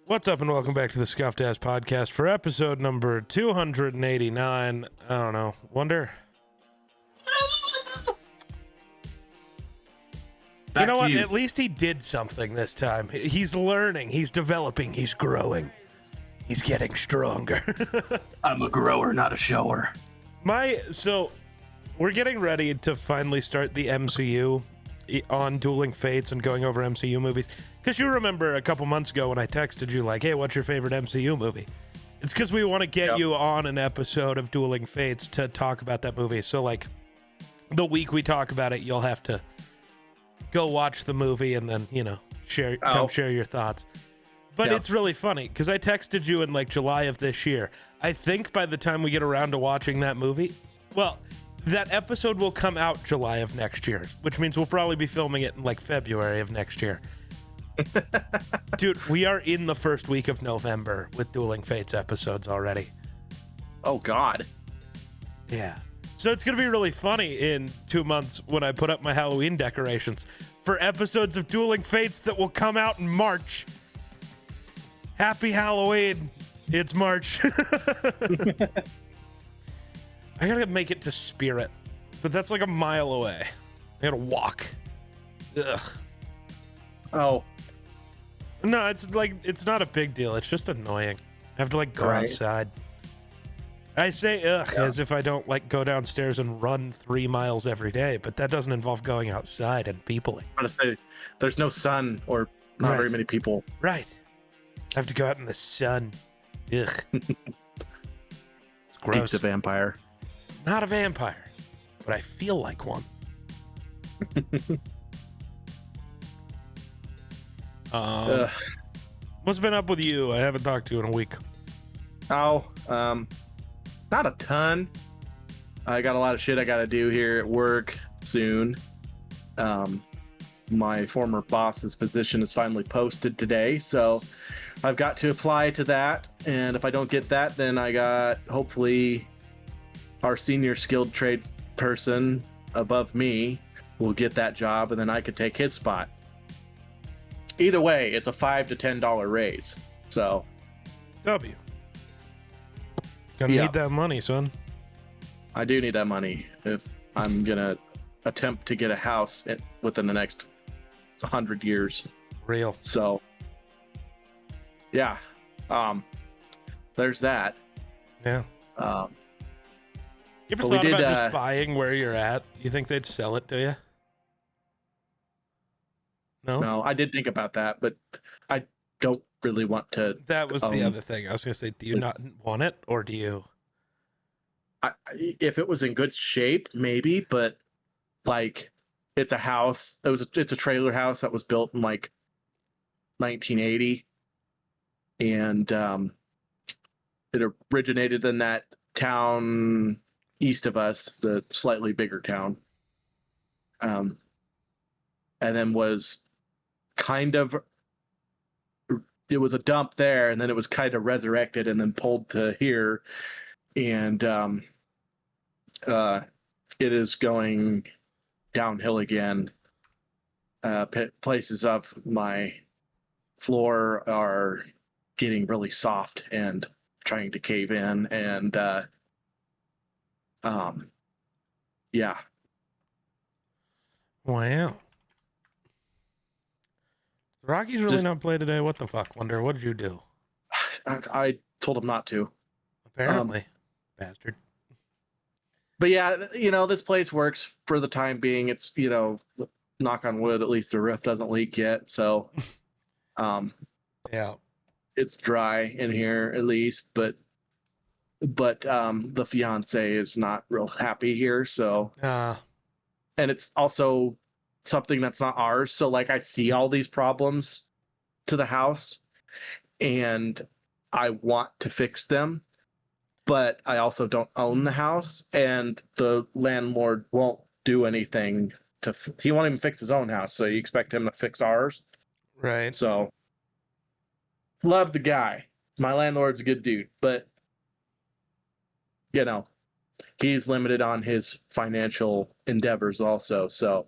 What's up and welcome back to the Scuffed Ass Podcast for episode number 289. I don't know. Wunder? You know what? At least he did something this time. He's learning. He's developing. He's growing. He's getting stronger. I'm a grower, not a shower. So we're getting ready to finally start the MCU on Dueling Fates and going over MCU movies. Because you remember a couple months ago when I texted you like, hey, what's your favorite MCU movie? It's because we want to get you on an episode of Dueling Fates to talk about that movie. So like the week we talk about it, you'll have to go watch the movie and then, come share your thoughts. But it's really funny because I texted you in like July of this year. I think by the time we get around to watching that movie, well, that episode will come out July of next year, which means we'll probably be filming it in like February of next year. Dude, we are in the first week of November with Dueling Fates episodes already. Oh, God. Yeah. So it's going to be really funny in 2 months when I put up my Halloween decorations for episodes of Dueling Fates that will come out in March. Happy Halloween. It's March. I gotta make it to Spirit, but that's like a mile away. I gotta walk. Ugh. Oh. No, it's not a big deal. It's just annoying. I have to like go outside. I say ugh as if I don't like go downstairs and run 3 miles every day, but that doesn't involve going outside and peopling. Honestly, there's no sun or not very many people. Right. I have to go out in the sun. Ugh. It's gross. Deep's a vampire. Not a vampire, but I feel like one. What's been up with you? I haven't talked to you in a week. Not a ton. I got a lot of shit I gotta do here at work soon. My former boss's position is finally posted today, so I've got to apply to that. And if I don't get that, then I got hopefully our senior skilled trades person above me will get that job, and then I could take his spot. Either way, it's a $5 to $10 raise. So, Gonna need that money, son. I do need that money if I'm gonna attempt to get a house within the next 100 years. Real. So, yeah. There's that. Yeah. You ever thought about just buying where you're at? You think they'd sell it to you? No, I did think about that, but I don't really want to. That was the other thing. I was going to say, do you not want it, or do you? If it was in good shape, maybe, but like it's a house. It's a trailer house that was built in like 1980, and it originated in that town east of us, the slightly bigger town, and then was it was a dump there, and then it was kind of resurrected and then pulled to here, and it is going downhill again. Places of my floor are getting really soft and trying to cave in, and yeah. Wow. The Rockies really not play today? What the fuck, Wunder? What did you do? I told him not to. Apparently. Bastard. But yeah, this place works for the time being. It's, knock on wood, at least the roof doesn't leak yet. So, yeah, it's dry in here at least, but the fiance is not real happy here. So, and it's also something that's not ours. So like I see all these problems to the house and I want to fix them, but I also don't own the house, and the landlord won't do anything he won't even fix his own house. So you expect him to fix ours. Right. So love the guy. My landlord's a good dude, but he's limited on his financial endeavors also. So,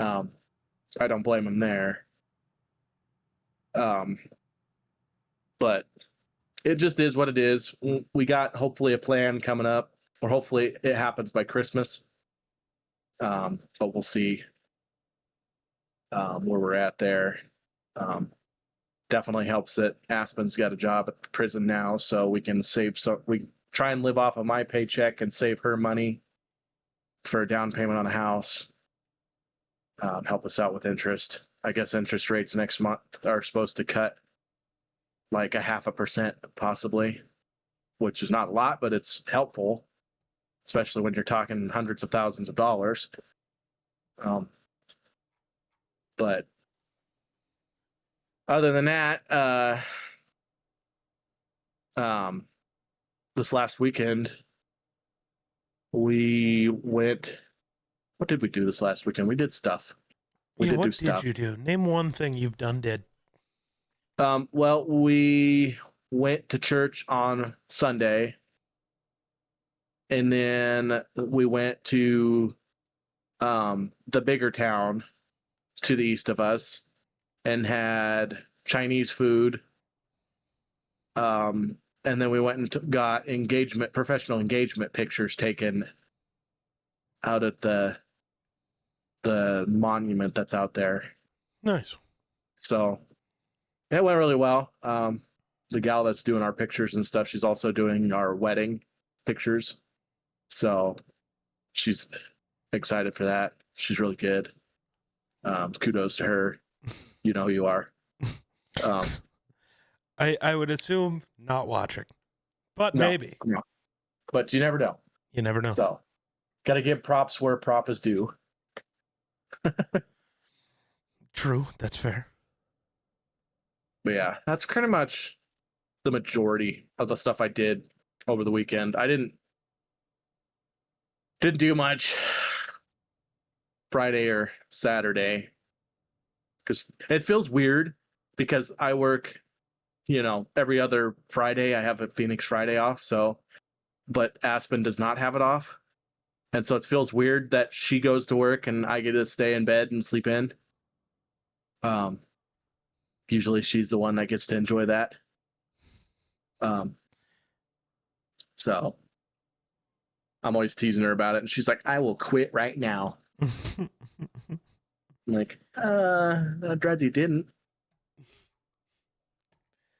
I don't blame him there. but it just is what it is. We got hopefully a plan coming up, or hopefully it happens by Christmas. But we'll see where we're at there. Definitely helps that Aspen's got a job at the prison now, so we can save. So we try and live off of my paycheck and save her money for a down payment on a house. Help us out with interest. I guess interest rates next month are supposed to cut like 0.5% possibly, which is not a lot, but it's helpful, especially when you're talking hundreds of thousands of dollars. But other than that, this last weekend we went. What did we do this last weekend? We did stuff. What did you do? Name one thing you've did. Well, we went to church on Sunday, and then we went to the bigger town to the east of us and had Chinese food. And then we went and got professional engagement pictures taken out at the monument that's out there. Nice. So it went really well. The gal that's doing our pictures and stuff, she's also doing our wedding pictures. So she's excited for that. She's really good. Kudos to her. You know who you are. I would assume not watching, but no, maybe. No. But you never know. You never know. So got to give props where prop is due. True. That's fair. But yeah, that's pretty much the majority of the stuff I did over the weekend. I didn't do much Friday or Saturday because it feels weird because I work, every other Friday. I have a Phoenix Friday off. But Aspen does not have it off. And so it feels weird that she goes to work and I get to stay in bed and sleep in. Usually she's the one that gets to enjoy that. So I'm always teasing her about it, and she's like, "I will quit right now." I'm like, I'd rather you didn't.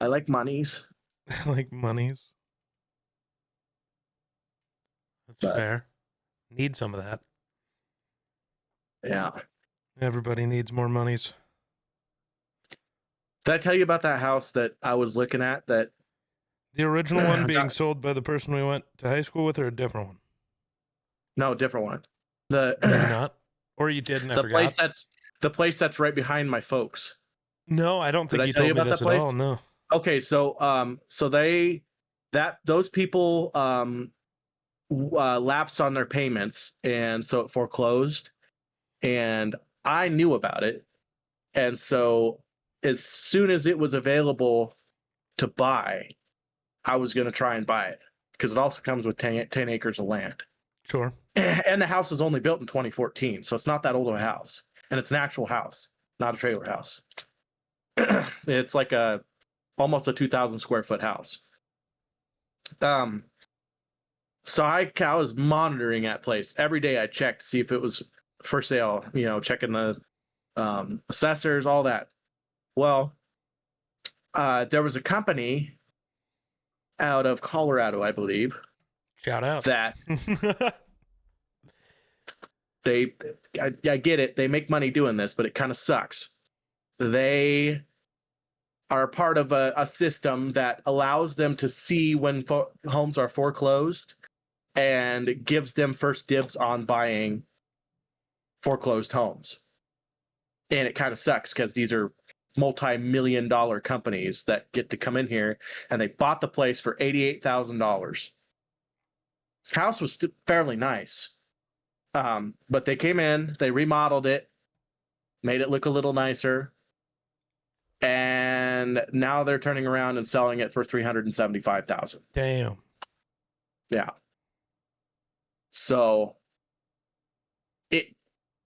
I like monies. I like monies. That's fair. Need some of that. Yeah. Everybody needs more monies. Did I tell you about that house that I was looking at? That the original one being sold by the person we went to high school with, or a different one? No, different one. Did you not? Or you did and I forgot? The place that's right behind my folks. No, I don't think you told me this at all. No. Okay, so those people lapsed on their payments, and so it foreclosed, and I knew about it, and so as soon as it was available to buy, I was going to try and buy it because it also comes with 10 acres of land. Sure. And the house was only built in 2014, so it's not that old of a house, and it's an actual house, not a trailer house. It's like almost a 2,000 square foot house. So I was monitoring that place every day. I checked to see if it was for sale, checking the assessors, all that. Well, there was a company out of Colorado, I believe. Shout out. That I get it. They make money doing this, but it kind of sucks. They are part of a system that allows them to see when homes are foreclosed and gives them first dibs on buying foreclosed homes. And it kind of sucks because these are multi-million-dollar companies that get to come in here, and they bought the place for $88,000. House was fairly nice. But they came in, they remodeled it, made it look a little nicer, and now they're turning around and selling it for $375,000. Damn. Yeah. So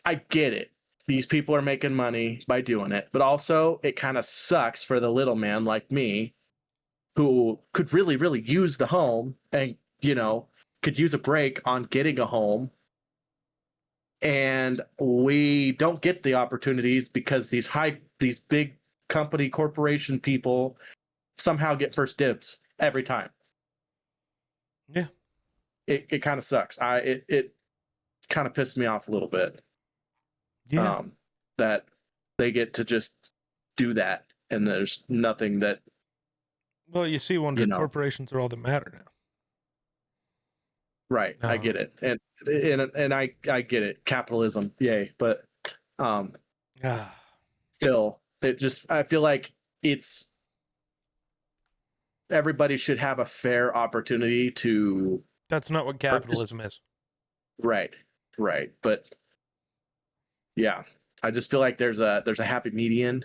I get it. These people are making money by doing it, but also it kind of sucks for the little man like me who could really, really use the home and, could use a break on getting a home. And we don't get the opportunities because these big company corporation people somehow get first dibs every time. Yeah. It kind of sucks. It kind of pissed me off a little bit. Yeah. That they get to just do that, and there's nothing that. Well, you see, Wunder, corporations are all that matter now. Right, I get it, and I get it. Capitalism, yay! But still, I feel like it's everybody should have a fair opportunity to. That's not what capitalism is. Right. But yeah, I just feel like there's a happy median.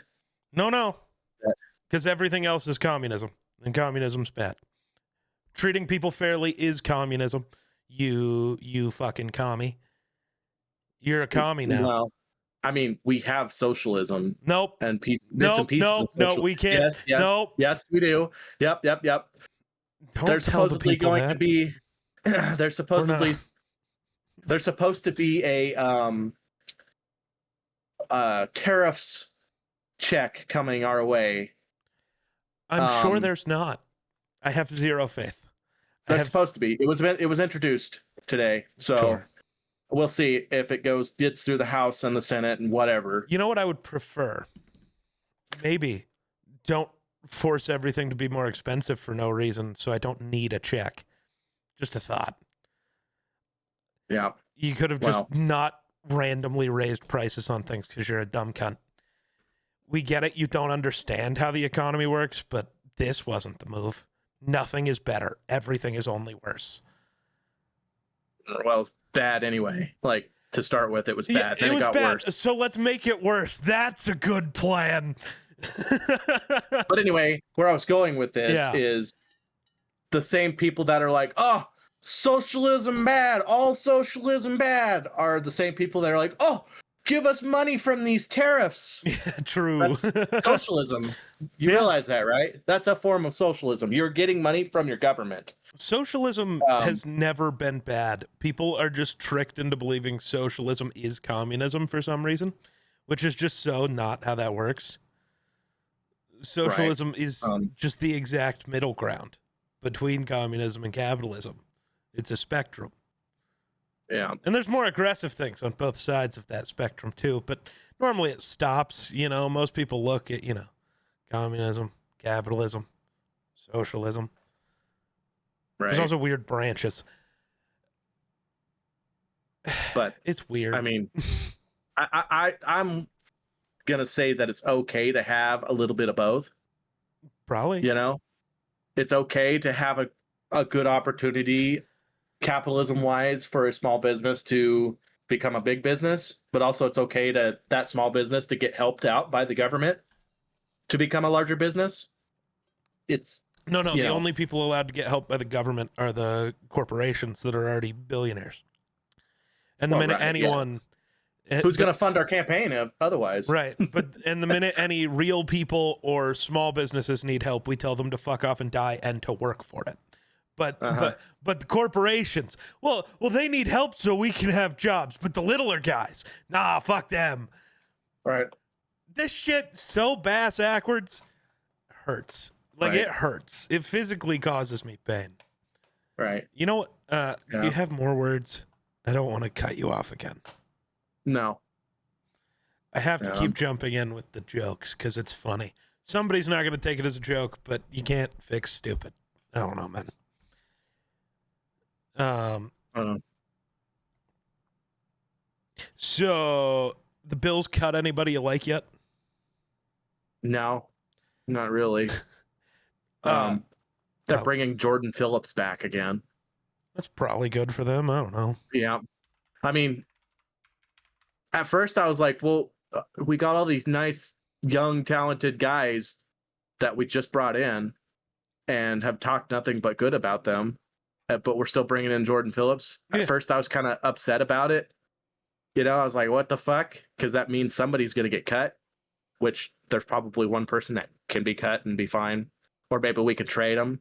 No. Because everything else is communism, and communism's bad. Treating people fairly is communism. You fucking commie. You're a commie now. Well, I mean, we have socialism. Nope. And bits nope, and pieces. No, we can't. Yes, nope. Yes, we do. Yep. Don't there's tell supposedly the going that. to be. There's supposed to be a tariffs check coming our way. I'm sure there's not. I have zero faith. There's supposed to be. It was introduced today, so sure. We'll see if it gets through the House and the Senate and whatever. You know what I would prefer? Maybe don't force everything to be more expensive for no reason, so I don't need a check. Just a thought. Yeah. You could have just not randomly raised prices on things because you're a dumb cunt. We get it. You don't understand how the economy works, but this wasn't the move. Nothing is better. Everything is only worse. Well, it's bad anyway. Like, to start with, it was bad. Then it got bad. Worse. So let's make it worse. That's a good plan. But anyway, where I was going with this is the same people that are like, oh, socialism bad, all socialism bad, are the same people that are like, oh, give us money from these tariffs. Yeah, true. That's socialism. You realize that, right? That's a form of socialism. You're getting money from your government. Socialism has never been bad. People are just tricked into believing socialism is communism for some reason, which is just so not how that works. Socialism is just the exact middle ground between communism and capitalism. It's a spectrum. Yeah. And there's more aggressive things on both sides of that spectrum too, but normally it stops. Most people look at, communism, capitalism, socialism. Right. There's also weird branches. But it's weird. I mean, I'm gonna say that it's okay to have a little bit of both. Probably. It's okay to have a good opportunity capitalism wise for a small business to become a big business, but also it's okay to that small business to get helped out by the government to become a larger business. It's no, the only people allowed to get help by the government are the corporations that are already billionaires. And the minute anyone who's going to fund our campaign otherwise. Right. And the minute any real people or small businesses need help, we tell them to fuck off and die and to work for it. But the corporations, well, they need help so we can have jobs. But the littler guys, nah, fuck them. Right. This shit so bass-ackwards hurts. Like, it hurts. It physically causes me pain. Right. You know what? Do you have more words? I don't want to cut you off again. No. I have to keep jumping in with the jokes because it's funny. Somebody's not going to take it as a joke, but you can't fix stupid. I don't know, man. So the Bills cut anybody you like yet? No, not really. They're bringing Jordan Phillips back again. That's probably good for them. I don't know. Yeah. I mean, at first I was like, well, we got all these nice, young, talented guys that we just brought in and have talked nothing but good about them. But we're still bringing in Jordan Phillips. At first, I was kind of upset about it. I was like, what the fuck? Because that means somebody's going to get cut, which there's probably one person that can be cut and be fine. or maybe we could trade him.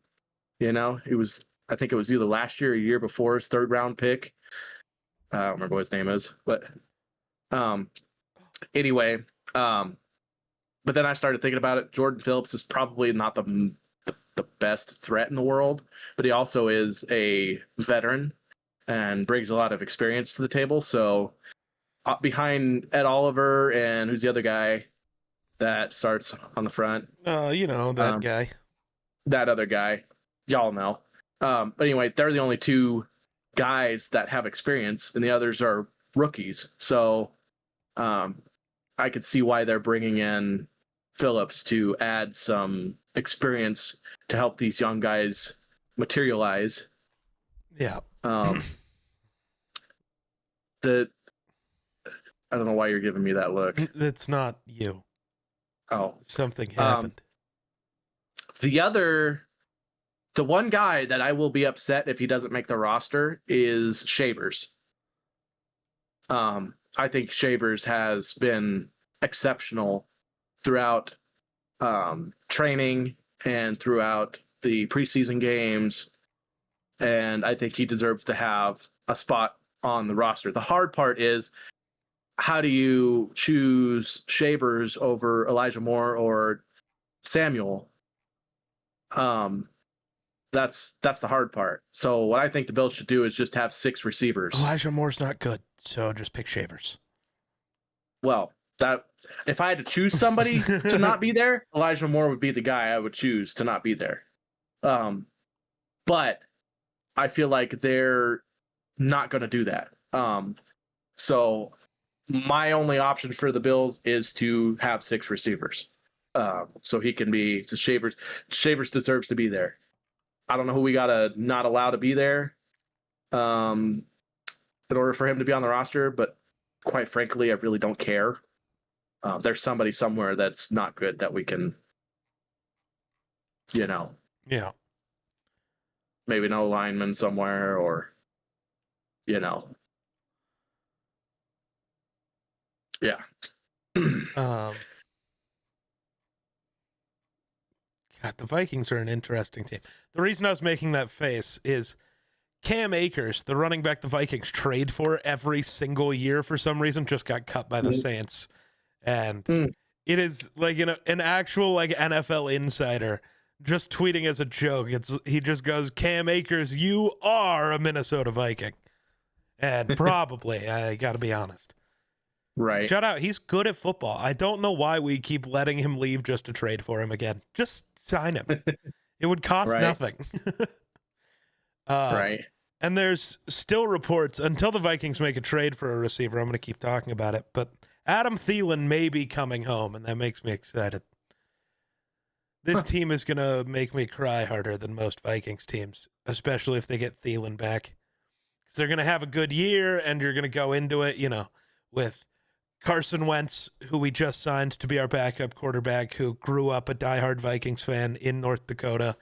I think it was either last year or a year before, his 3rd round pick. I don't remember what his name is, but anyway, but then I started thinking about it. Jordan Phillips is probably not the best threat in the world, but he also is a veteran and brings a lot of experience to the table. So behind Ed Oliver and who's the other guy that starts on the front? That guy. That other guy. Y'all know. But anyway, they're the only 2 guys that have experience, and the others are rookies. So I could see why they're bringing in Phillips to add some experience to help these young guys materialize. Yeah. I don't know why you're giving me that look. It's not you. Oh. Something happened. The one guy that I will be upset if he doesn't make the roster is Shavers. I think Shavers has been exceptional throughout training and throughout the preseason games, and I think he deserves to have a spot on the roster. The hard part is, how do you choose Shavers over Elijah Moore or Samuel? That's the hard part. So what I think the Bills should do is just have 6 receivers. Elijah Moore's not good, so just pick Shavers. Well, that if I had to choose somebody to not be there, Elijah Moore would be the guy I would choose to not be there. But I feel like they're not going to do that. So my only option for the Bills is to have 6 receivers. So he can be to Shavers. Shavers deserves to be there. I don't know who we gotta not allow to be there in order for him to be on the roster, but quite frankly, I really don't care. There's somebody somewhere that's not good that we can, yeah, maybe no lineman somewhere, or yeah. God, the Vikings are an interesting team. The reason I was making that face is Cam Akers, the running back the Vikings trade for every single year for some reason, just got cut by the Saints. And it is like, an actual like NFL insider just tweeting as a joke. He just goes, Cam Akers, you are a Minnesota Viking. And probably, I got to be honest. Right. Shout out. He's good at football. I don't know why we keep letting him leave just to trade for him again. Just sign him. It would cost nothing. Right. And there's still reports, until the Vikings make a trade for a receiver, I'm going to keep talking about it, but Adam Thielen may be coming home, and that makes me excited. This team is going to make me cry harder than most Vikings teams, especially if they get Thielen back. Because they're going to have a good year, and you're going to go into it, with Carson Wentz, who we just signed to be our backup quarterback, who grew up a diehard Vikings fan in North Dakota.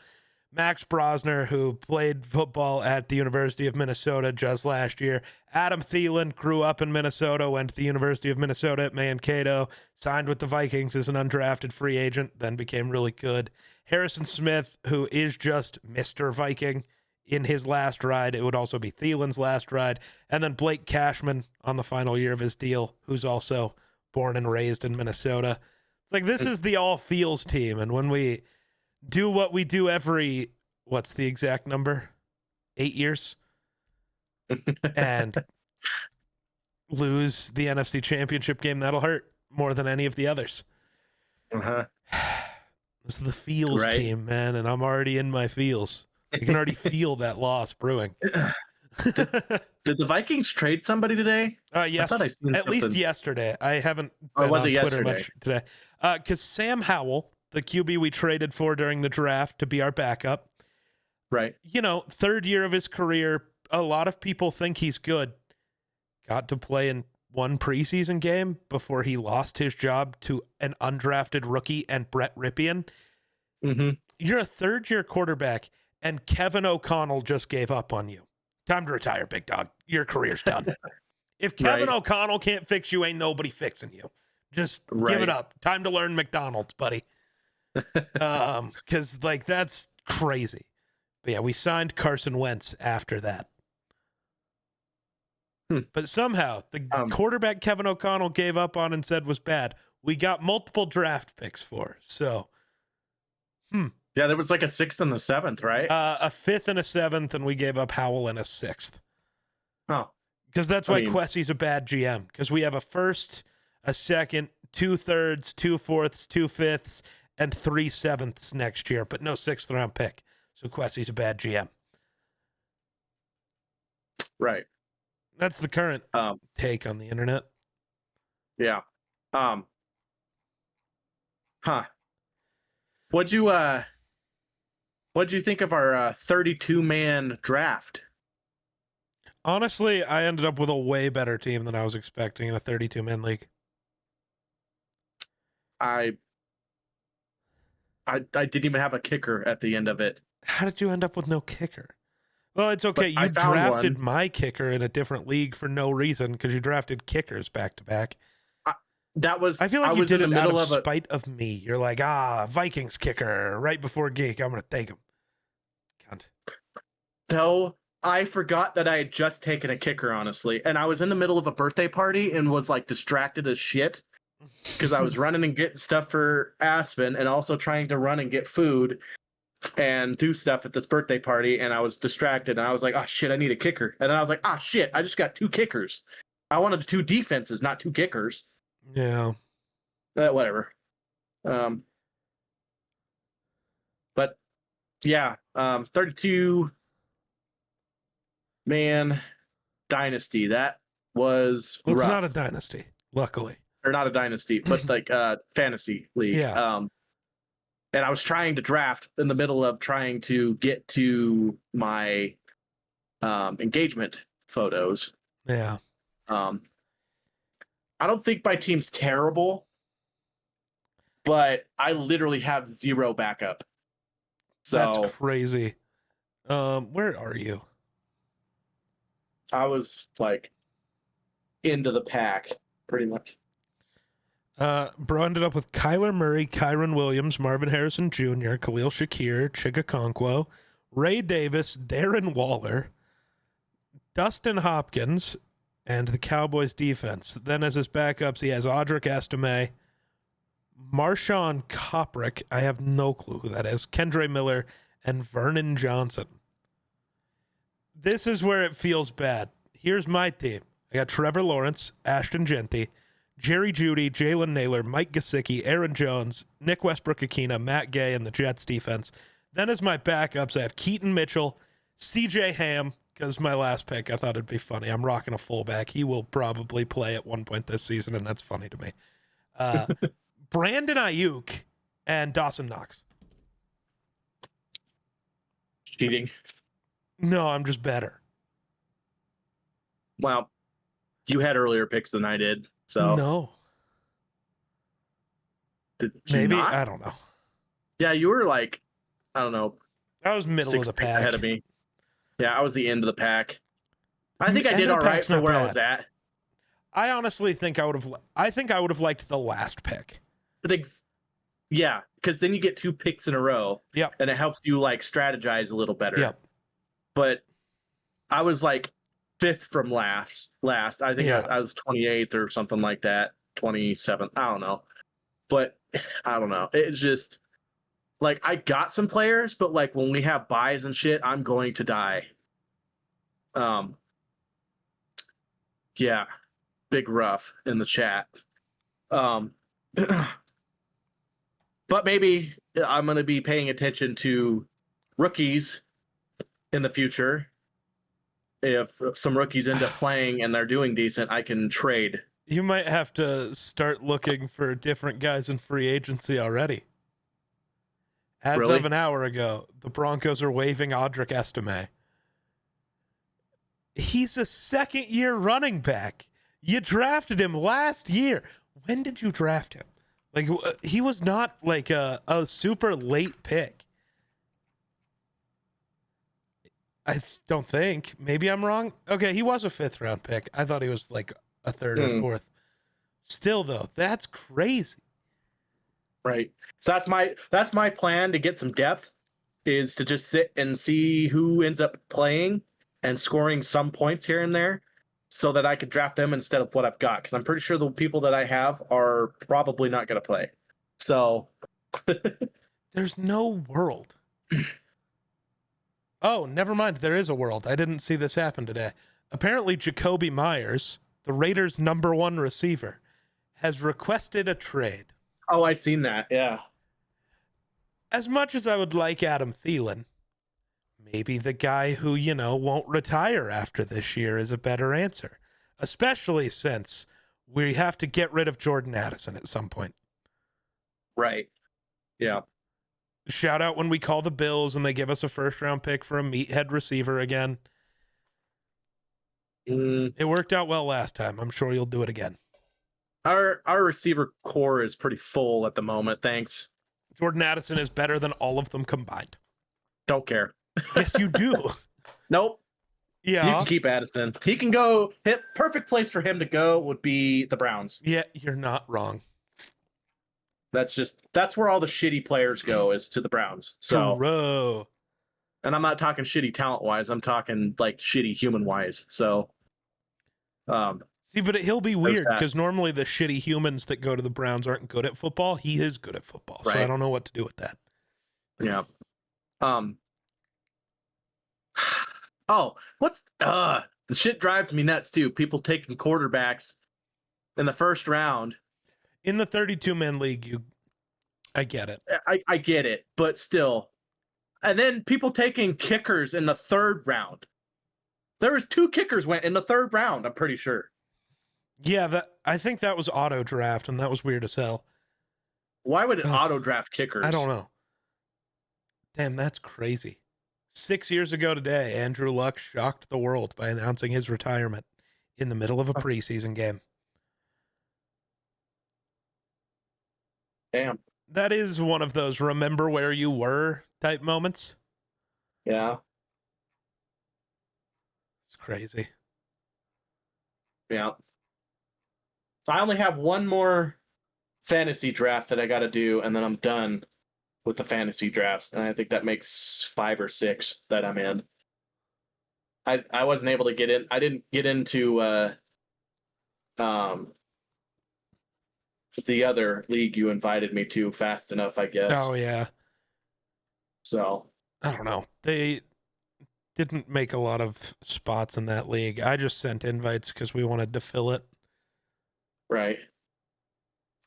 Max Brosner, who played football at the University of Minnesota just last year. Adam Thielen grew up in Minnesota, went to the University of Minnesota at Mankato, signed with the Vikings as an undrafted free agent, then became really good. Harrison Smith, who is just Mr. Viking in his last ride. It would also be Thielen's last ride. And then Blake Cashman on the final year of his deal, who's also born and raised in Minnesota. It's like, this is the all feels team. And when we do what we do every, what's the exact number? 8 years? And lose the NFC Championship game, that'll hurt more than any of the others. Uh-huh. This is the feels team, man, and I'm already in my feels. I can already feel that loss brewing. Did the Vikings trade somebody today? Yes, at least yesterday. I haven't been on Twitter much today. Because Sam Howell, the QB we traded for during the draft to be our backup, right? 3rd year of his career, a lot of people think he's good. Got to play in one preseason game before he lost his job to an undrafted rookie and Brett Ripien. Mm-hmm. You're a 3rd-year quarterback, and Kevin O'Connell just gave up on you. Time to retire, big dog. Your career's done. If Kevin O'Connell can't fix you, ain't nobody fixing you. Just give it up. Time to learn McDonald's, buddy. Because like that's crazy. But yeah, we signed Carson Wentz after that. But somehow the quarterback Kevin O'Connell gave up on and said was bad, we got multiple draft picks for. So, yeah, there was like a 6th and a 7th, right? A 5th and a 7th, and we gave up Howell and a 6th. Oh, because that's why Quessie's a bad GM. Because we have a 1st, a 2nd, 2 3rds, 2 4ths, 2 5ths, and 3 7ths next year, but no 6th round pick. So Quessie's a bad GM. Right. That's the current take on the internet. Yeah. What'd you think of our 32-man draft? Honestly, I ended up with a way better team than I was expecting in a 32-man league. I didn't even have a kicker at the end of it. How did you end up with no kicker? Well, it's okay. But you drafted my kicker in a different league for no reason because you drafted kickers back to back. I feel like you did it out of spite of me. You're like, Vikings kicker right before geek. I'm going to take him. Cunt. No, I forgot that I had just taken a kicker, honestly. And I was in the middle of a birthday party and was like distracted as shit because I was running and getting stuff for Aspen and also trying to run and get food and do stuff at this birthday party, and I was distracted, and I was like, oh shit, I need a kicker. And then I was like, oh shit, I just got 2 kickers. I wanted 2 defenses, not 2 kickers. Yeah. Whatever. But yeah, 32 man dynasty. That was rough. It's not a dynasty, luckily. Or not a dynasty, but like fantasy league. Yeah. And I was trying to draft in the middle of trying to get to my engagement photos. Yeah. I don't think my team's terrible, but I literally have 0 backup. So that's crazy. Where are you? I was like into the pack, pretty much. Bro ended up with Kyler Murray, Kyron Williams, Marvin Harrison Jr., Khalil Shakir, Chigga Okonkwo, Ray Davis, Darren Waller, Dustin Hopkins, and the Cowboys defense. Then as his backups, he has Audric Estime, Marshawn Koprick, I have no clue who that is, Kendre Miller, and Vernon Johnson. This is where it feels bad. Here's my team. I got Trevor Lawrence, Ashton Genty, Jerry Jeudy, Jalen Naylor, Mike Gesicki, Aaron Jones, Nick Westbrook-Akina, Matt Gay, and the Jets defense. Then as my backups, I have Keaton Mitchell, CJ Ham, because my last pick, I thought it'd be funny. I'm rocking a fullback. He will probably play at one point this season, and that's funny to me. Brandon Ayuk and Dawson Knox. Cheating? No, I'm just better. Well, you had earlier picks than I did. So no. Maybe not? I don't know. Yeah, you were like, I don't know. I was middle of the pack ahead of me. Yeah, I was the end of the pack. I think I did all right for where I was at. I honestly think I would have liked the last pick. Yeah, because then you get 2 picks in a row. Yep. And it helps you like strategize a little better. Yep. But I was like 5th from last. I think I was 28th or something like that. 27th. I don't know. But I don't know. It's just like I got some players, but like when we have buys and shit, I'm going to die. Yeah. Big rough in the chat. But maybe I'm going to be paying attention to rookies in the future. If some rookies end up playing and they're doing decent, I can trade. You might have to start looking for different guys in free agency already. As of an hour ago, the Broncos are waiving Audric Estime. He's a second-year running back. You drafted him last year. When did you draft him? Like, he was not like a super late pick. I don't think. Maybe I'm wrong. Okay, he was a 5th round pick. I thought he was like a 3rd or 4th. Still, though, that's crazy. Right. So that's my plan to get some depth, is to just sit and see who ends up playing and scoring some points here and there, so that I could draft them instead of what I've got. Because I'm pretty sure the people that I have are probably not going to play. So there's no world. Oh, never mind. There is a world. I didn't see this happen today. Apparently, Jacoby Myers, the Raiders' #1 receiver, has requested a trade. Oh, I seen that. Yeah. As much as I would like Adam Thielen, maybe the guy who, won't retire after this year is a better answer, especially since we have to get rid of Jordan Addison at some point. Right. Yeah. Shout out when we call the Bills and they give us a first-round pick for a meathead receiver again. It worked out well last time. I'm sure you'll do it again. Our receiver core is pretty full at the moment. Thanks. Jordan Addison is better than all of them combined. Don't care. Yes, you do. Nope. Yeah. You can keep Addison. He can go. Perfect place for him to go would be the Browns. Yeah, you're not wrong. That's where all the shitty players go, is to the Browns. So, Bro. And I'm not talking shitty talent wise. I'm talking like shitty human wise. So, see, but he'll be weird because normally the shitty humans that go to the Browns aren't good at football. He is good at football, right. So I don't know what to do with that. Yeah. Oh, the shit drives me nuts too. People taking quarterbacks in the first round. In the 32-man league, I get it. I get it, but still. And then people taking kickers in the 3rd round. There was 2 kickers went in the 3rd round, I'm pretty sure. Yeah, I think that was auto draft, and that was weird as hell. Why would it auto draft kickers? I don't know. Damn, that's crazy. 6 years ago today, Andrew Luck shocked the world by announcing his retirement in the middle of a preseason game. Damn. That is one of those remember where you were type moments. Yeah. It's crazy. Yeah. So I only have one more fantasy draft that I got to do, and then I'm done with the fantasy drafts. And I think that makes 5 or 6 that I'm in. I wasn't able to get in. I didn't get into the other league you invited me to fast enough, I guess. Oh, yeah. So I don't know. They didn't make a lot of spots in that league. I just sent invites because we wanted to fill it. Right.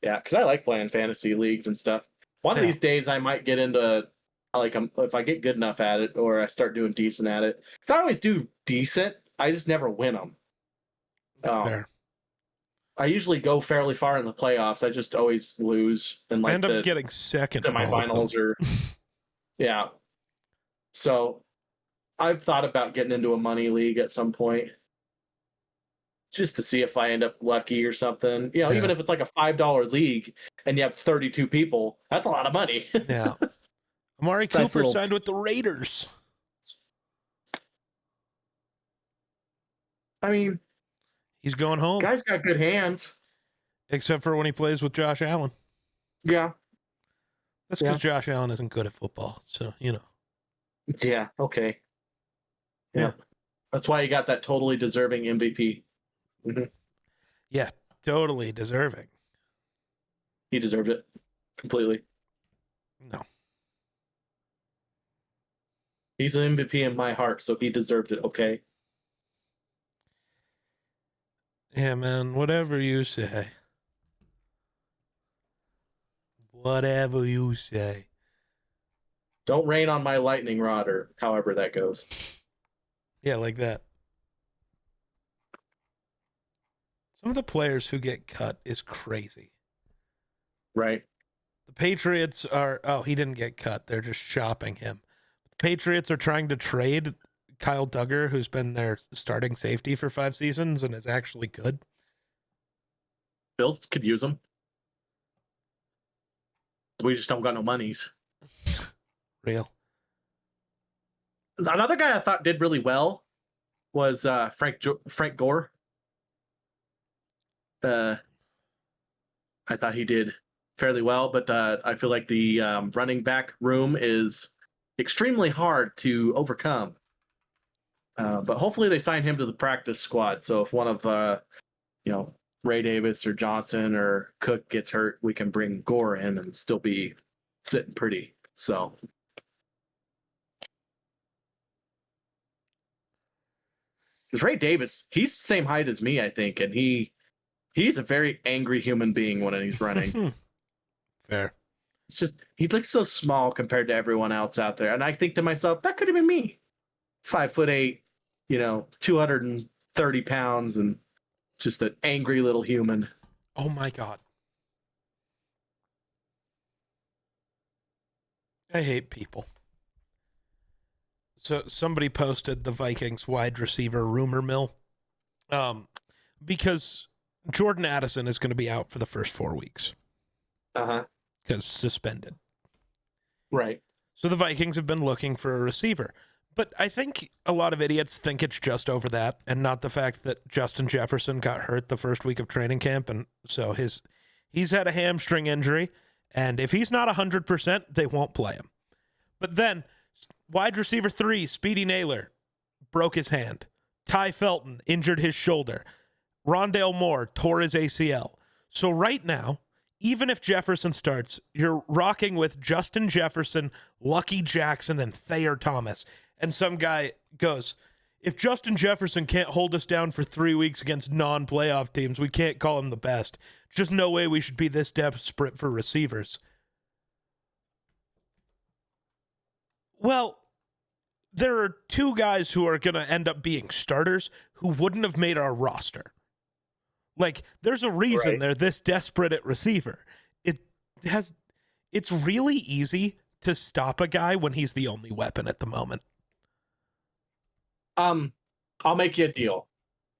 Yeah, because I like playing fantasy leagues and stuff. One of these days I might get into, if I get good enough at it, or I start doing decent at it. Because I always do decent. I just never win them. Fair. I usually go fairly far in the playoffs. I just always lose. And I end up getting second in semifinals or yeah. So I've thought about getting into a money league at some point, just to see if I end up lucky or something. Even if it's like a $5 league and you have 32 people, that's a lot of money. Yeah. Amari Cooper signed with the Raiders. I mean, he's going home. Guy's got good hands. Except for when he plays with Josh Allen. Yeah. That's because Josh Allen isn't good at football. So, Yeah, okay. Yeah. That's why he got that totally deserving MVP. Mm-hmm. Yeah, totally deserving. He deserved it completely. No. He's an MVP in my heart, so he deserved it, okay? Yeah, man, whatever you say. Whatever you say. Don't rain on my lightning rod, or however that goes. Yeah, like that. Some of the players who get cut is crazy. Right. The Patriots are... Oh, he didn't get cut. They're just shopping him. The Patriots are trying to trade Kyle Duggar, who's been their starting safety for 5 seasons and is actually good. Bills could use him. We just don't got no monies. Real. Another guy I thought did really well was Frank Gore. I thought he did fairly well, but I feel like the running back room is extremely hard to overcome. But hopefully they sign him to the practice squad. So if one of Ray Davis or Johnson or Cook gets hurt, we can bring Gore in and still be sitting pretty. So because Ray Davis, he's the same height as me, I think, and he's a very angry human being when he's running. Fair. It's just he looks so small compared to everyone else out there, and I think to myself, that could have been me, 5'8", 230 pounds, and just an angry little human. Oh my God. I hate people. So somebody posted the Vikings wide receiver rumor mill, because Jordan Addison is going to be out for the first 4 weeks. Because suspended. Right. So the Vikings have been looking for a receiver. But I think a lot of idiots think it's just over that and not the fact that Justin Jefferson got hurt the first week of training camp. And so he's had a hamstring injury. And if he's not 100%, they won't play him. But then wide receiver 3, Speedy Naylor, broke his hand. Ty Felton injured his shoulder. Rondale Moore tore his ACL. So right now, even if Jefferson starts, you're rocking with Justin Jefferson, Lucky Jackson, and Thayer Thomas. And some guy goes, if Justin Jefferson can't hold us down for 3 weeks against non-playoff teams, we can't call him the best. Just no way we should be this desperate for receivers. Well, there are 2 guys who are going to end up being starters who wouldn't have made our roster. Like, there's a reason they're this desperate at receiver. It's really easy to stop a guy when he's the only weapon at the moment. I'll make you a deal.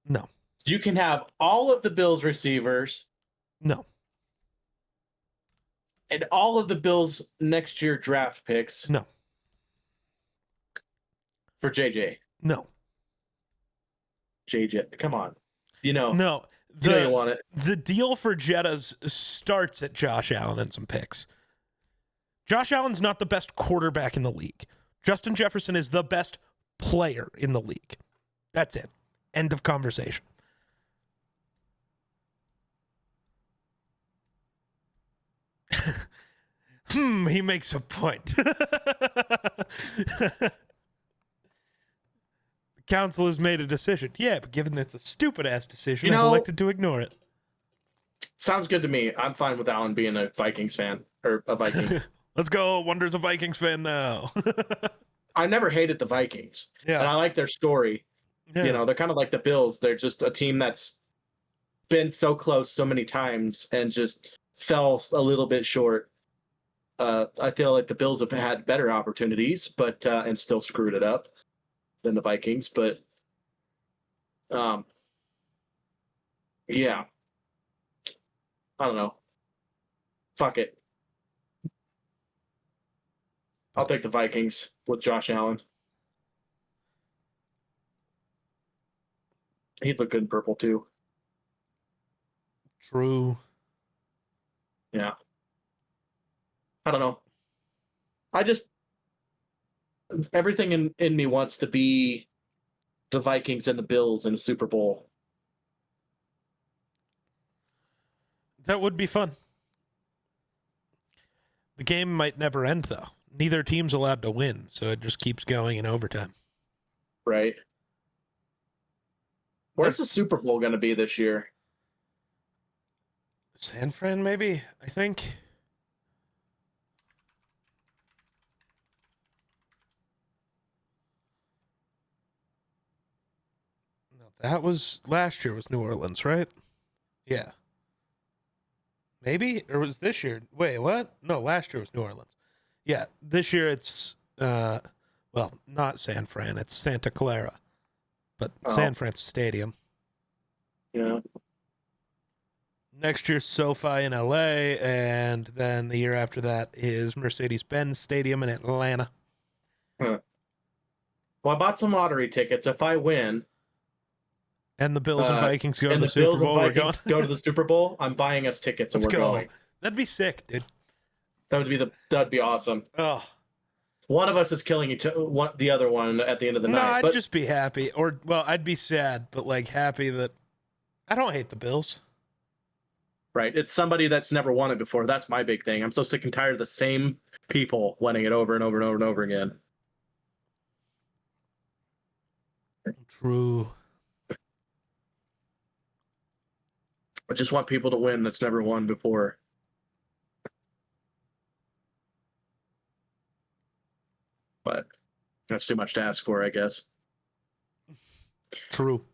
No. You can have all of the Bills receivers. No. And all of the Bills next year draft picks. No. For JJ. No. JJ, come on. No. You want it. The deal for Jettas starts at Josh Allen and some picks. Josh Allen's not the best quarterback in the league. Justin Jefferson is the best player in the league. That's it. End of conversation. He makes a point. Council has made a decision. Yeah, but given that it's a stupid-ass decision, I've elected to ignore it. Sounds good to me. I'm fine with Allen being a Vikings fan, or a Viking. Let's go. Wonder's a Vikings fan now. I never hated the Vikings. Yeah. And I like their story. Yeah. They're kind of like the Bills. They're just a team that's been so close so many times and just fell a little bit short. I feel like the Bills have had better opportunities, but and still screwed it up than the Vikings. But yeah, I don't know. Fuck it. I'll take the Vikings with Josh Allen. He'd look good in purple too. True. Yeah. I don't know. Everything in me wants to be the Vikings and the Bills in a Super Bowl. That would be fun. The game might never end, though. Neither team's allowed to win, so it just keeps going in overtime. Right. Where's the Super Bowl going to be this year? San Fran, maybe? I think. No, that was last year was New Orleans, right? Yeah. Maybe? Or was this year? Wait, what? No, last year was New Orleans. Yeah, this year it's, well, not San Fran. It's Santa Clara. But San Francisco Stadium. Yeah. Next year's SoFi in LA, and then the year after that is Mercedes-Benz Stadium in Atlanta. Huh. Well, I bought some lottery tickets. If I win, and the Bills and Vikings go to the Bills Super Bowl, and Vikings go to the Super Bowl, I'm buying us tickets and Let's we're go. going. That'd be sick, dude. That'd be awesome. Oh. One of us is killing the other one at the end of the night. No, I'd just be happy. Or, well, I'd be sad, but like happy that I don't hate the Bills. Right. It's somebody that's never won it before. That's my big thing. I'm so sick and tired of the same people winning it over and over and over and over again. True. I just want people to win that's never won before. But that's too much to ask for, I guess. True.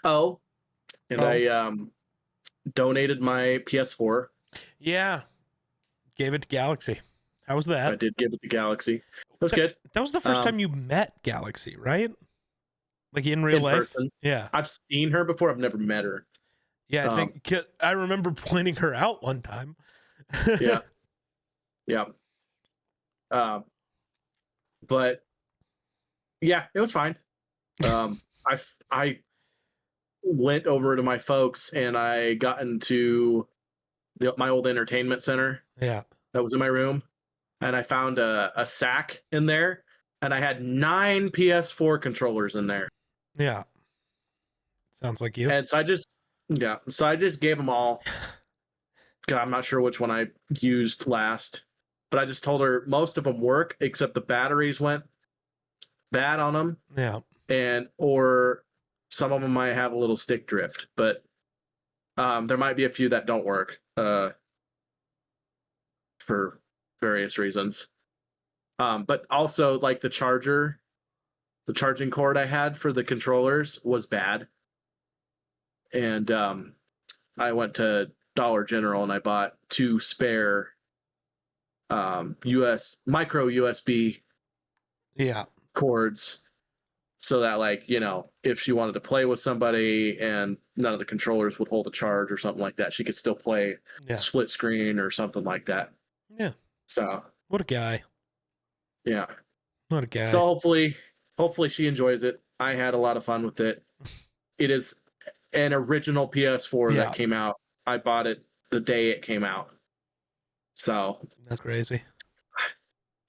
Oh, and I donated my PS4. Yeah. Gave it to Galaxy. How was that? I did give it to Galaxy. It was good. That was the first time you met Galaxy, right? Like in real life? Person. Yeah. I've seen her before. I've never met her. Yeah, I think I remember pointing her out one time. Yeah. Yeah. But yeah, it was fine. I went over to my folks and I got into my old entertainment center. Yeah. That was in my room. And I found a sack in there and I had 9 PS4 controllers in there. Yeah. Sounds like you. And so I just gave them all. God, I'm not sure which one I used last, but I just told her most of them work except the batteries went bad on them. Yeah. Or some of them might have a little stick drift, but there might be a few that don't work for various reasons. But also like the charging cord I had for the controllers was bad. And I went to Dollar General and I bought 2 spare micro USB cords so that, like, you know, if she wanted to play with somebody and none of the controllers would hold a charge or something like that, she could still play split screen or something like that. Yeah. So what a guy. Yeah. What a guy. So hopefully she enjoys it. I had a lot of fun with it. It is an original PS4 that came out. I bought it the day it came out. So that's crazy.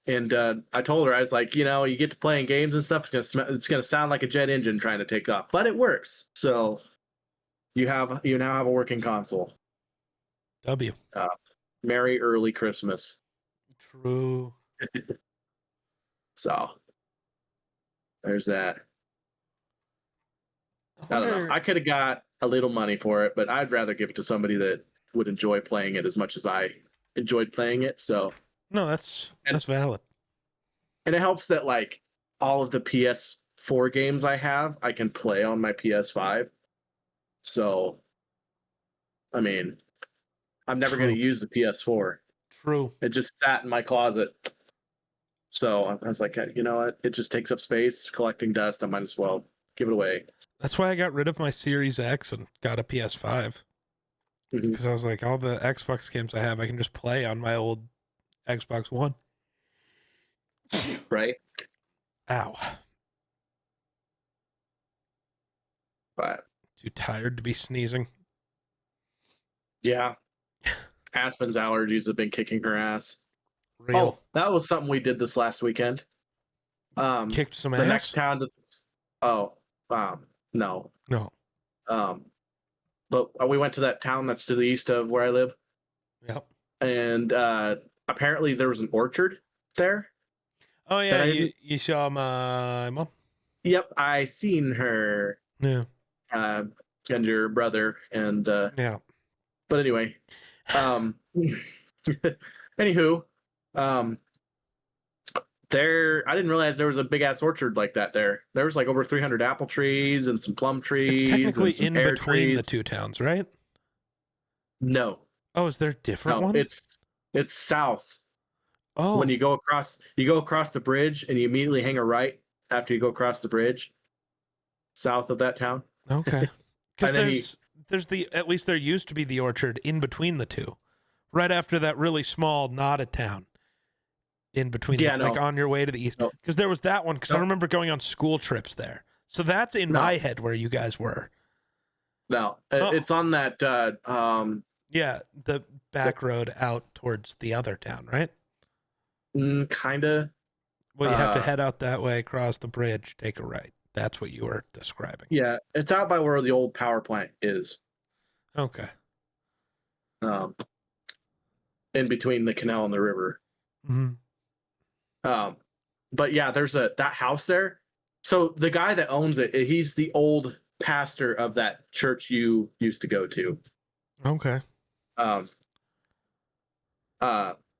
And I told her, I was like, you know, you get to playing games and stuff. It's gonna sound like a jet engine trying to take off, but it works. So you now have a working console. W. Merry early Christmas. True. So there's that. I don't know. I could have got a little money for it, but I'd rather give it to somebody that would enjoy playing it as much as I enjoyed playing it. So no, that's valid. And it helps that like all of the PS4 games I have, I can play on my PS5. So, I mean, I'm never going to use the PS4. True. It just sat in my closet. So I was like, you know what? It just takes up space, collecting dust. I might as well give it away. That's why I got rid of my Series X and got a PS5. Because I was like, all the Xbox games I have, I can just play on my old Xbox One. Right? Ow. But too tired to be sneezing. Yeah. Aspen's allergies have been kicking her ass. Real. Oh, that was something we did this last weekend. Kicked some ass? The next town no. But we went to that town that's to the east of where I live. Yep. And apparently there was an orchard there. Oh yeah, you saw my mom? Yep, I seen her. Yeah. And your brother and yeah. But anyway, anywho, there I didn't realize there was a big ass orchard like that there. There was like over 300 apple trees and some plum trees. It's technically in between trees. the two towns, right? No. Oh, is there a different one? It's south. Oh. When you go across the bridge and you immediately hang a right after you go across the bridge. South of that town. Okay. Because at least there used to be the orchard in between the two. Right after that really small knot of town. In between, like on your way to the east. Because there was that one, because I remember going on school trips there. So that's in my head where you guys were. No, Oh. it's on that. Yeah, the back road out towards the other town, right? Kind of. Well, you have to head out that way, cross the bridge, take a right. That's what you were describing. Yeah, it's out by where the old power plant is. Okay. In between the canal and the river. Mm-hmm. But yeah, there's that house there. So the guy that owns it, he's the old pastor of that church you used to go to. Okay. Um.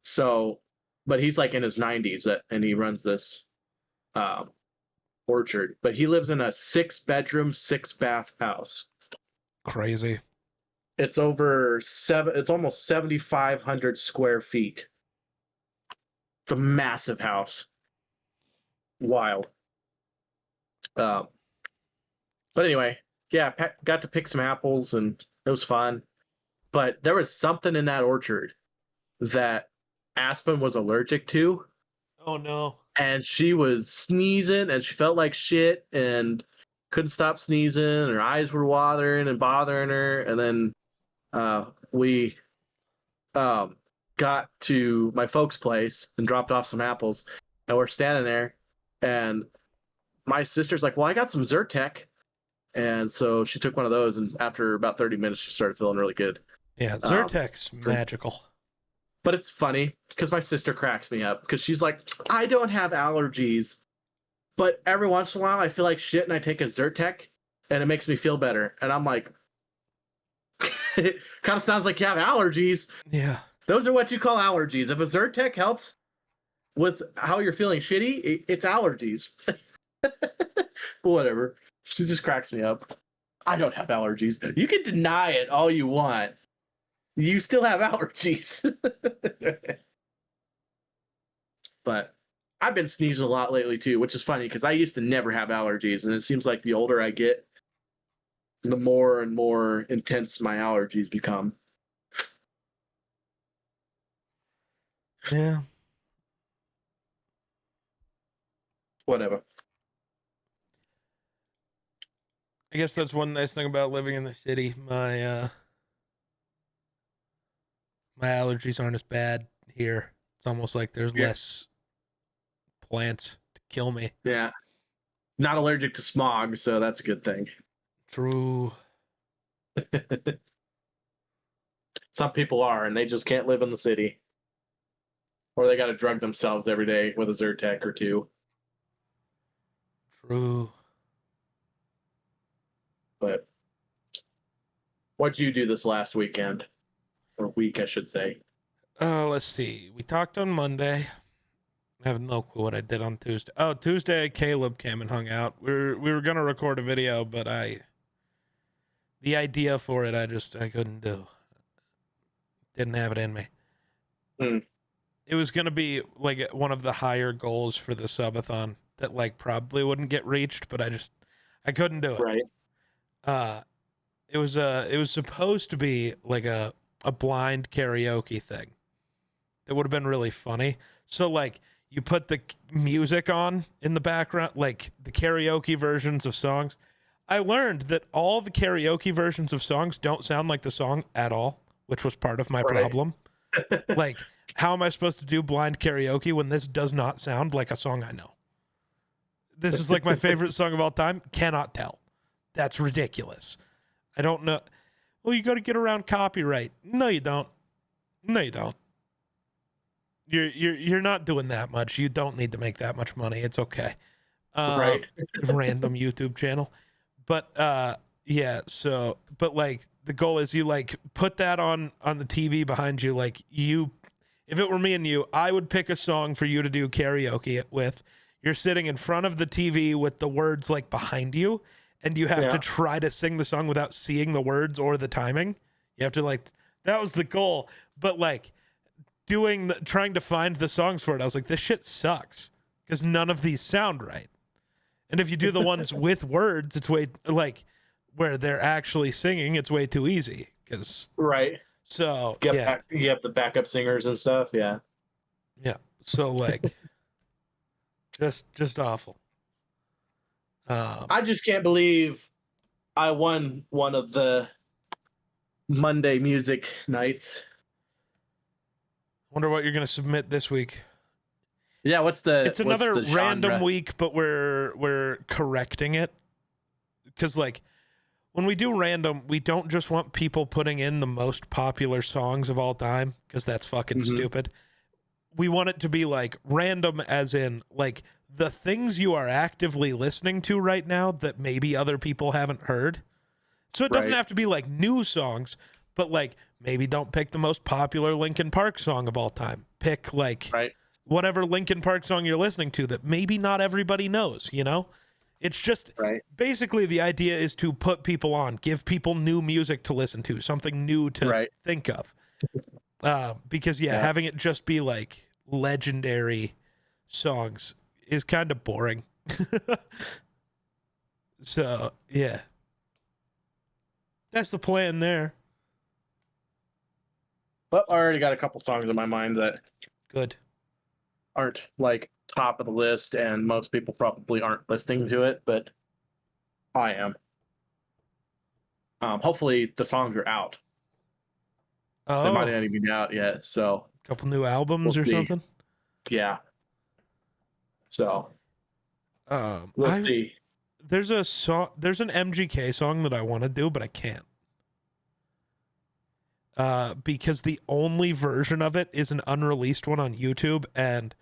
So, but he's like in his 90s, and he runs this orchard. But he lives in a 6-bedroom, 6-bath house. Crazy. It's it's almost 7,500 square feet. It's a massive house. Wild. But anyway, yeah, got to pick some apples and it was fun. But there was something in that orchard that Aspen was allergic to. Oh no. And she was sneezing and she felt like shit and couldn't stop sneezing. Her eyes were watering and bothering her. And then we got to my folks' place and dropped off some apples. And we're standing there. And my sister's like, well, I got some Zyrtec. And so she took one of those. And after about 30 minutes, she started feeling really good. Yeah, Zyrtec's magical. But it's funny because my sister cracks me up because she's like, I don't have allergies, but every once in a while I feel like shit and I take a Zyrtec and it makes me feel better. And I'm like, it kind of sounds like you have allergies. Yeah. Those are what you call allergies. If a Zyrtec helps with how you're feeling shitty, it's allergies. But whatever. She just cracks me up. I don't have allergies. You can deny it all you want. You still have allergies. But I've been sneezing a lot lately too, which is funny because I used to never have allergies. And it seems like the older I get, the more and more intense my allergies become. Yeah. Whatever. I guess that's one nice thing about living in the city. My allergies aren't as bad here. It's almost like there's less plants to kill me. Yeah. Not allergic to smog, so that's a good thing. True. Some people are, and they just can't live in the city. Or they got to drug themselves every day with a Zyrtec or two. True. But what'd you do this last weekend? Or week, I should say. Let's see. We talked on Monday. I have no clue what I did on Tuesday. Oh, Tuesday, Caleb came and hung out. We were gonna record a video, but the idea for it, I couldn't do. Didn't have it in me. It was gonna be like one of the higher goals for the subathon that like probably wouldn't get reached, but I couldn't do it. Right. It was supposed to be like a blind karaoke thing. That would have been really funny. So like you put the music on in the background, like the karaoke versions of songs. I learned that all the karaoke versions of songs don't sound like the song at all, which was part of my problem. Like, how am I supposed to do blind karaoke when this does not sound like a song I know? This is like my favorite song of all time. Cannot tell. That's ridiculous. I don't know. Well, you got to get around copyright. No, you don't. No, you don't. You're not doing that much. You don't need to make that much money. It's okay. Right. Random YouTube channel. But yeah, so but like the goal is you like put that on the TV behind you. Like if it were me and you, I would pick a song for you to do karaoke with. You're sitting in front of the TV with the words like behind you, and you have to try to sing the song without seeing the words or the timing. You have to like, that was the goal. But like trying to find the songs for it, I was like, this shit sucks because none of these sound right. And if you do the ones with words, it's way like where they're actually singing, it's way too easy because right. So you have the backup singers and stuff. Yeah. So like, just awful. I just can't believe I won one of the Monday music nights. Wonder what you're gonna submit this week. Yeah, It's another the random genre? week, but we're correcting it. Because like when we do random, we don't just want people putting in the most popular songs of all time, because that's fucking stupid. We want it to be like random, as in like the things you are actively listening to right now that maybe other people haven't heard. So it doesn't have to be like new songs, but like maybe don't pick the most popular Linkin Park song of all time. Pick like whatever Linkin Park song you're listening to that maybe not everybody knows, you know? It's just basically the idea is to put people on, give people new music to listen to, something new to think of. Because having it just be like legendary songs is kind of boring. So, yeah. That's the plan there. But I already got a couple songs in my mind that aren't like top of the list, and most people probably aren't listening to it, but I am. Hopefully the songs are out. They might not even be out yet, so a couple new albums or something. Yeah. So we'll see. There's a song. There's an MGK song that I want to do, but I can't. Because the only version of it is an unreleased one on YouTube, and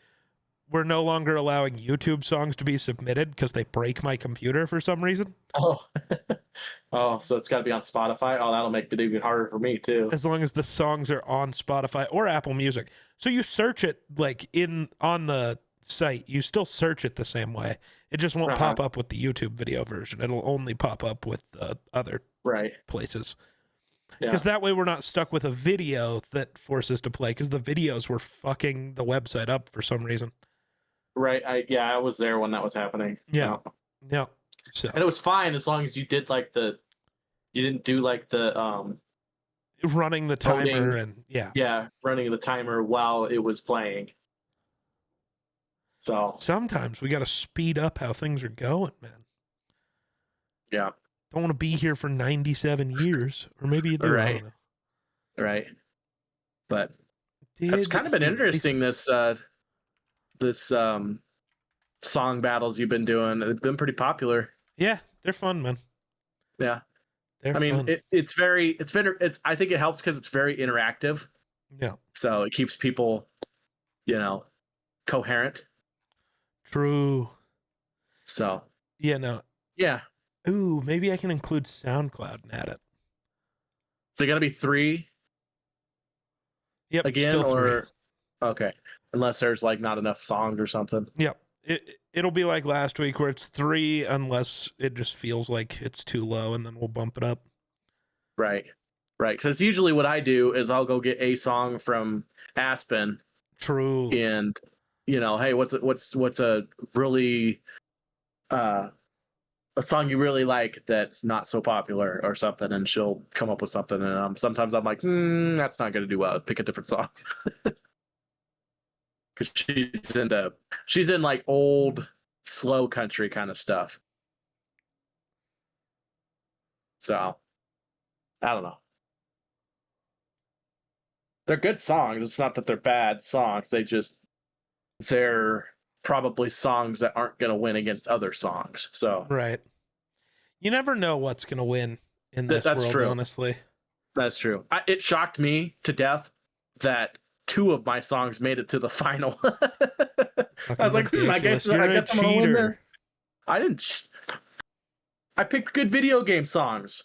we're no longer allowing YouTube songs to be submitted because they break my computer for some reason. Oh, so it's got to be on Spotify. Oh, that'll make it even harder for me too. As long as the songs are on Spotify or Apple Music. So you search it like on the site, you still search it the same way. It just won't pop up with the YouTube video version. It'll only pop up with other places. Because that way we're not stuck with a video that forces to play, because the videos were fucking the website up for some reason. Right. I was there when that was happening. Yeah. So. And it was fine as long as you did like you didn't do like the running the timer and running the timer while it was playing. So sometimes we got to speed up how things are going, man. Yeah. Don't want to be here for 97 years, or maybe you do. Right. I don't know. Right. But it's kind of been interesting, this song battles you've been doing. They've been pretty popular. Yeah, they're fun, man. Yeah. They're I mean, fun. I think it helps because it's very interactive. Yeah. So it keeps people, coherent. True. So. Yeah, no. Yeah. Ooh, maybe I can include SoundCloud and add it. Is it going to be 3? Yep. Again, still 3. Okay. Unless there's like not enough songs or something. Yep. It'll be like last week where it's 3 unless it just feels like it's too low, and then we'll bump it up. Right. Because usually what I do is I'll go get a song from Aspen. True. And hey, what's a really a song you really like that's not so popular or something, and she'll come up with something, and sometimes I'm like, that's not going to do well. Pick a different song. Because she's in like old slow country kind of stuff. So I don't know. They're good songs. It's not that they're bad songs. They're probably songs that aren't going to win against other songs. So right. You never know what's going to win in this world, true. Honestly. That's true. It shocked me to death that 2 of my songs made it to the final. I was like, I guess I'm going to win this. I didn't. I picked good video game songs.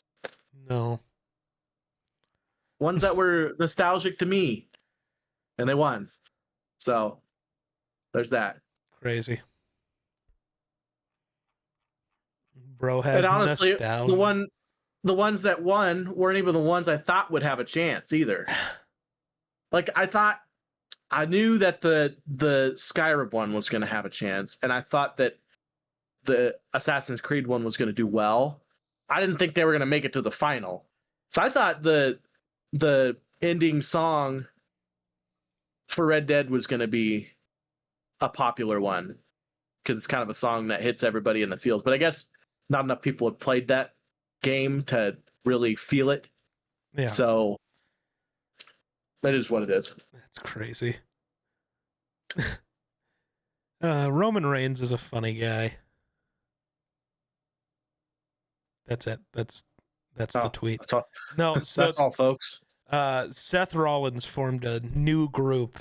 No. Ones that were nostalgic to me. And they won. So there's that. Crazy. Bro has and honestly, nostalgia. The ones that won weren't even the ones I thought would have a chance either. Like I knew that the Skyrim one was going to have a chance, and I thought that the Assassin's Creed one was going to do well. I didn't think they were going to make it to the final. So I thought the ending song for Red Dead was going to be a popular one, because it's kind of a song that hits everybody in the feels. But I guess not enough people have played that game to really feel it. Yeah. So that is what it is. That's crazy. Roman Reigns is a funny guy. That's it. That's the tweet. That's all. No, so That's all, folks. Seth Rollins formed a new group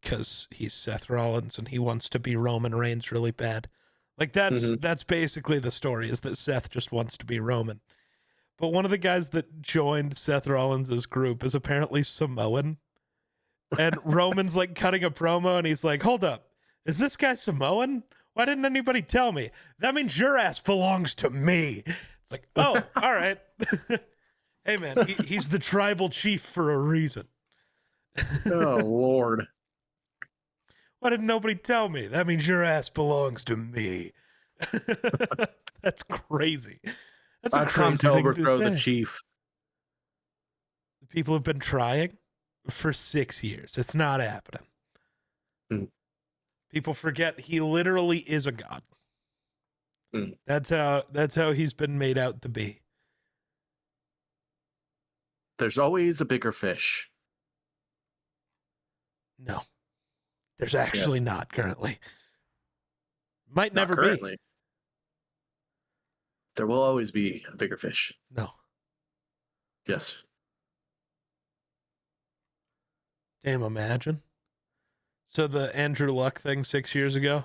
because he's Seth Rollins and he wants to be Roman Reigns really bad. Like that's basically the story, is that Seth just wants to be Roman. But one of the guys that joined Seth Rollins' group is apparently Samoan. And Roman's like cutting a promo and he's like, "Hold up. Is this guy Samoan? Why didn't anybody tell me? That means your ass belongs to me." It's like, oh, all right. Hey, man, he's the tribal chief for a reason. Oh, Lord. Why didn't nobody tell me? That means your ass belongs to me. That's crazy. That's I've come to overthrow the chief. People have been trying for 6 years. It's not happening. Mm. People forget he literally is a god. Mm. That's how he's been made out to be. There's always a bigger fish. No. There's actually not currently. Might never be. There will always be a bigger fish. No. Yes. Damn, imagine. So the Andrew Luck thing 6 years ago,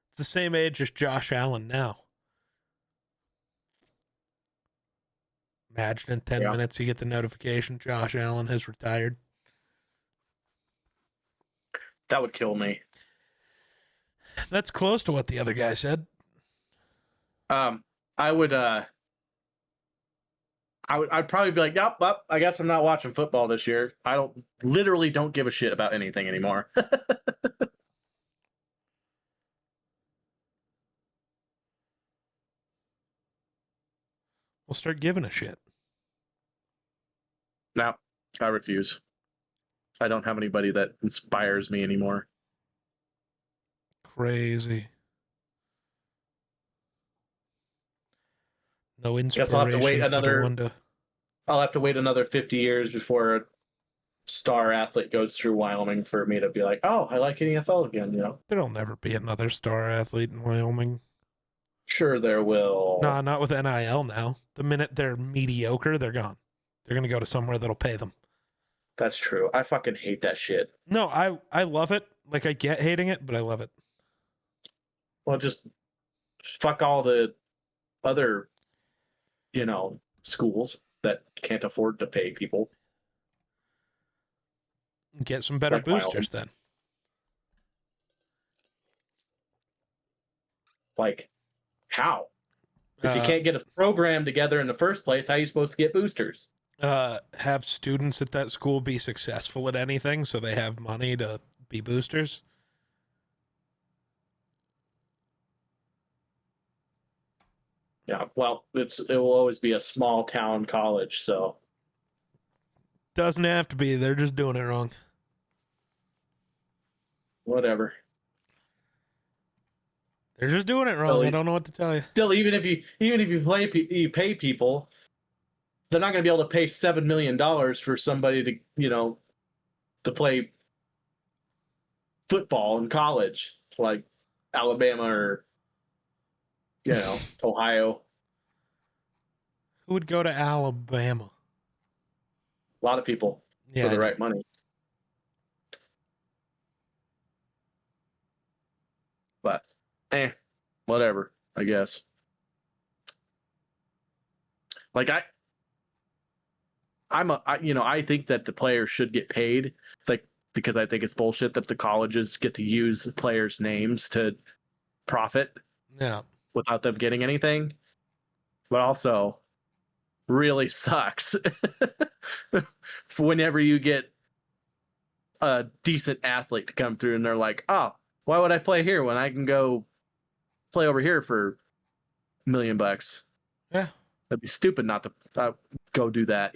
it's the same age as Josh Allen now. Imagine in 10 minutes you get the notification Josh Allen has retired. That would kill me. That's close to what the other guy said. I'd probably be like, yep, I guess I'm not watching football this year. I literally don't give a shit about anything anymore. We'll start giving a shit. No, I refuse. I don't have anybody that inspires me anymore. Crazy. No inspiration. Guess I'll have to wait another. I'll have to wait another 50 years before a star athlete goes through Wyoming for me to be like, oh, I like NFL again. You know, there'll never be another star athlete in Wyoming. Sure, there will. Nah, not with NIL now. The minute they're mediocre, they're gone. They're gonna go to somewhere that'll pay them. That's true. I fucking hate that shit. No, I love it. Like, I get hating it, but I love it. Well, just fuck all the other, schools that can't afford to pay people. Get some better boosters then. Like, how? If you can't get a program together in the first place, how are you supposed to get boosters? Have students at that school be successful at anything so they have money to be boosters. Yeah, well, it will always be a small town college, so. Doesn't have to be. They're just doing it wrong. Whatever. They're just doing it wrong. I don't know what to tell you. Still, even if you pay people, they're not going to be able to pay $7 million for somebody to to play football in college, like Alabama or Ohio. Who would go to Alabama? A lot of people for the right money. But whatever, I guess. Like I think that the players should get paid, like, because I think it's bullshit that the colleges get to use players' names to profit. Yeah. Without them getting anything. But also really sucks whenever you get a decent athlete to come through and they're like, oh, why would I play here when I can go play over here for $1 million? Yeah. That'd be stupid not to go do that,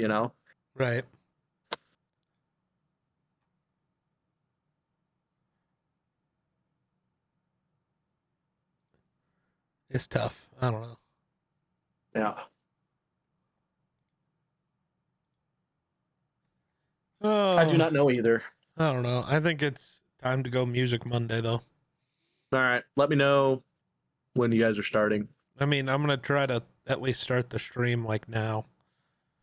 Right. It's tough. I don't know. Yeah. I do Oh, not know either. I don't know. I think it's time to go Music Monday, though. All right, let me know when you guys are starting. I mean, I'm gonna try to at least start the stream like now.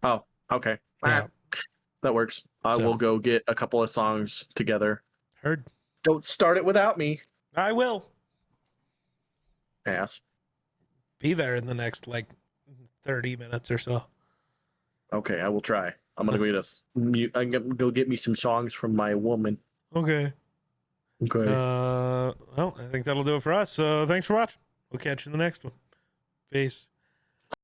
Oh, okay. All right, Yeah. that works. I will So go get a couple of songs together. heard. Don't start it without me. I will Ass. be there in the next like 30 minutes or so. Okay, I will try. I'm gonna go get us. I'm gonna go get me some songs from my woman. Okay. Okay. Well, I think that'll do it for us. So thanks for watching. We'll catch you in the next one. Peace.